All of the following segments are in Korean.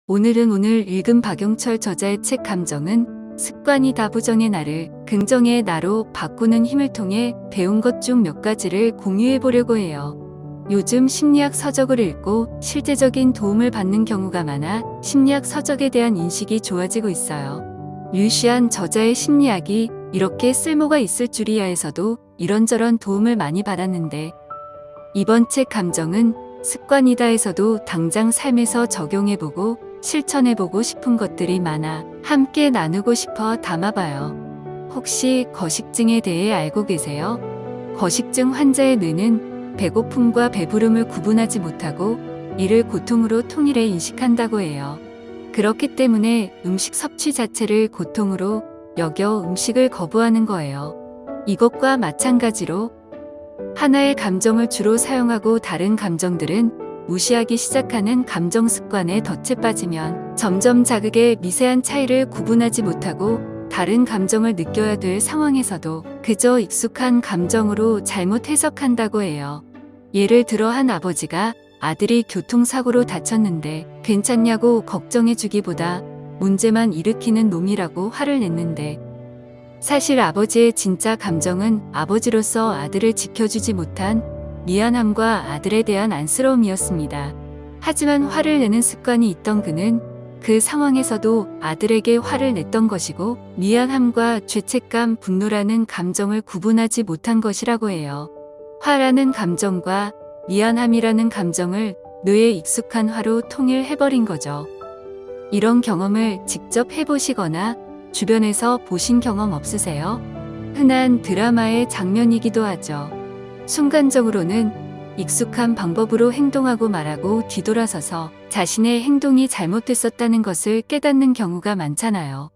오늘 읽은 박영철 저자의 책 감정은 습관이 다부정의 나를 긍정의 나로 바꾸는 힘을 통해 배운 것 중 몇 가지를 공유해 보려고 해요. 요즘 심리학 서적을 읽고 실제적인 도움을 받는 경우가 많아 심리학 서적에 대한 인식이 좋아지고 있어요. 류시안 저자의 심리학이 이렇게 쓸모가 있을 줄이야에서도 이런저런 도움을 많이 받았는데 이번 책 감정은 습관이다에서도 당장 삶에서 적용해보고 실천해보고 싶은 것들이 많아 함께 나누고 싶어 담아봐요. 혹시 거식증에 대해 알고 계세요? 거식증 환자의 뇌는 배고픔과 배부름을 구분하지 못하고 이를 고통으로 통일해 인식한다고 해요. 그렇기 때문에 음식 섭취 자체를 고통으로 여겨 음식을 거부하는 거예요. 이것과 마찬가지로 하나의 감정을 주로 사용하고 다른 감정들은 무시하기 시작하는 감정 습관에 덫에 빠지면 점점 자극의 미세한 차이를 구분하지 못하고 다른 감정을 느껴야 될 상황에서도 그저 익숙한 감정으로 잘못 해석한다고 해요. 예를 들어 한 아버지가 아들이 교통사고로 다쳤는데 괜찮냐고 걱정해주기보다 문제만 일으키는 놈이라고 화를 냈는데 사실 아버지의 진짜 감정은 아버지로서 아들을 지켜주지 못한 미안함과 아들에 대한 안쓰러움이었습니다. 하지만 화를 내는 습관이 있던 그는 그 상황에서도 아들에게 화를 냈던 것이고 미안함과 죄책감, 분노라는 감정을 구분하지 못한 것이라고 해요. 화라는 감정과 미안함이라는 감정을 뇌에 익숙한 화로 통일해버린 거죠. 이런 경험을 직접 해보시거나 주변에서 보신 경험 없으세요? 흔한 드라마의 장면이기도 하죠. 순간적으로는 익숙한 방법으로 행동하고 말하고 뒤돌아서서 자신의 행동이 잘못됐었다는 것을 깨닫는 경우가 많잖아요.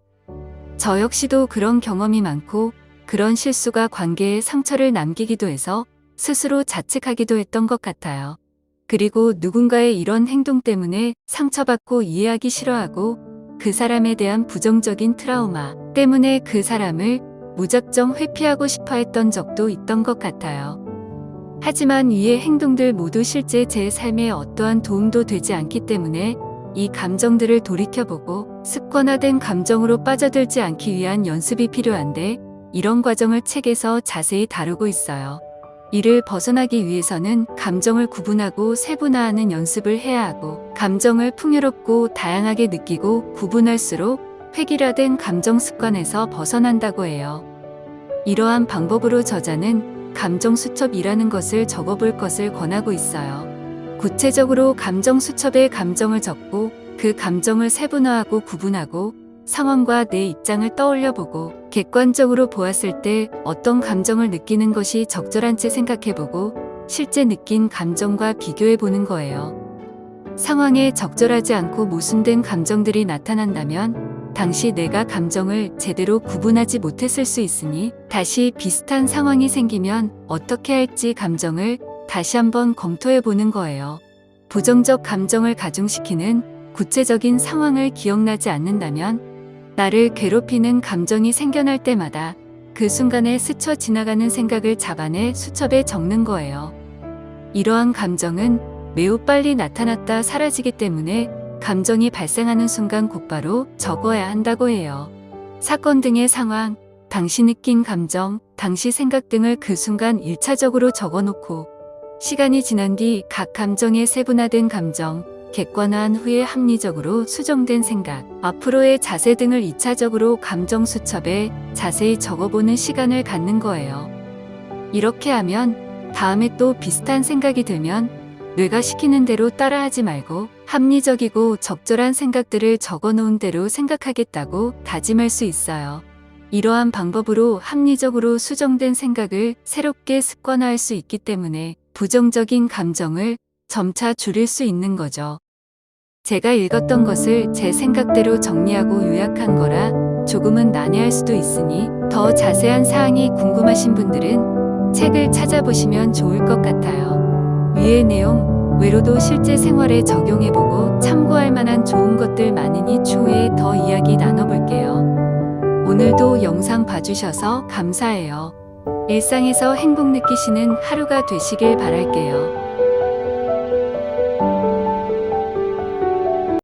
저 역시도 그런 경험이 많고 그런 실수가 관계에 상처를 남기기도 해서 스스로 자책하기도 했던 것 같아요. 그리고 누군가의 이런 행동 때문에 상처받고 이해하기 싫어하고 그 사람에 대한 부정적인 트라우마 때문에 그 사람을 무작정 회피하고 싶어 했던 적도 있던 것 같아요. 하지만 이의 행동들 모두 실제 제 삶에 어떠한 도움도 되지 않기 때문에 이 감정들을 돌이켜보고 습관화된 감정으로 빠져들지 않기 위한 연습이 필요한데 이런 과정을 책에서 자세히 다루고 있어요. 이를 벗어나기 위해서는 감정을 구분하고 세분화하는 연습을 해야 하고 감정을 풍요롭고 다양하게 느끼고 구분할수록 획일화된 감정 습관에서 벗어난다고 해요. 이러한 방법으로 저자는 감정 수첩이라는 것을 적어볼 것을 권하고 있어요. 구체적으로 감정 수첩에 감정을 적고 그 감정을 세분화하고 구분하고 상황과 내 입장을 떠올려보고 객관적으로 보았을 때 어떤 감정을 느끼는 것이 적절한지 생각해보고 실제 느낀 감정과 비교해보는 거예요. 상황에 적절하지 않고 모순된 감정들이 나타난다면 당시 내가 감정을 제대로 구분하지 못했을 수 있으니 다시 비슷한 상황이 생기면 어떻게 할지 감정을 다시 한번 검토해보는 거예요. 부정적 감정을 가중시키는 구체적인 상황을 기억나지 않는다면 나를 괴롭히는 감정이 생겨날 때마다 그 순간에 스쳐 지나가는 생각을 잡아내 수첩에 적는 거예요. 이러한 감정은 매우 빨리 나타났다 사라지기 때문에 감정이 발생하는 순간 곧바로 적어야 한다고 해요. 사건 등의 상황, 당시 느낀 감정, 당시 생각 등을 그 순간 1차적으로 적어놓고 시간이 지난 뒤 각 감정의 세분화된 감정, 객관화한 후에 합리적으로 수정된 생각, 앞으로의 자세 등을 2차적으로 감정 수첩에 자세히 적어보는 시간을 갖는 거예요. 이렇게 하면 다음에 또 비슷한 생각이 들면 뇌가 시키는 대로 따라하지 말고 합리적이고 적절한 생각들을 적어놓은 대로 생각하겠다고 다짐할 수 있어요. 이러한 방법으로 합리적으로 수정된 생각을 새롭게 습관화할 수 있기 때문에 부정적인 감정을 점차 줄일 수 있는 거죠. 제가 읽었던 것을 제 생각대로 정리하고 요약한 거라 조금은 난해할 수도 있으니 더 자세한 사항이 궁금하신 분들은 책을 찾아보시면 좋을 것 같아요. 위의 내용 외로도 실제 생활에 적용해보고 참고할 만한 좋은 것들 많으니 추후에 더 이야기 나눠볼게요. 오늘도 영상 봐주셔서 감사해요. 일상에서 행복 느끼시는 하루가 되시길 바랄게요.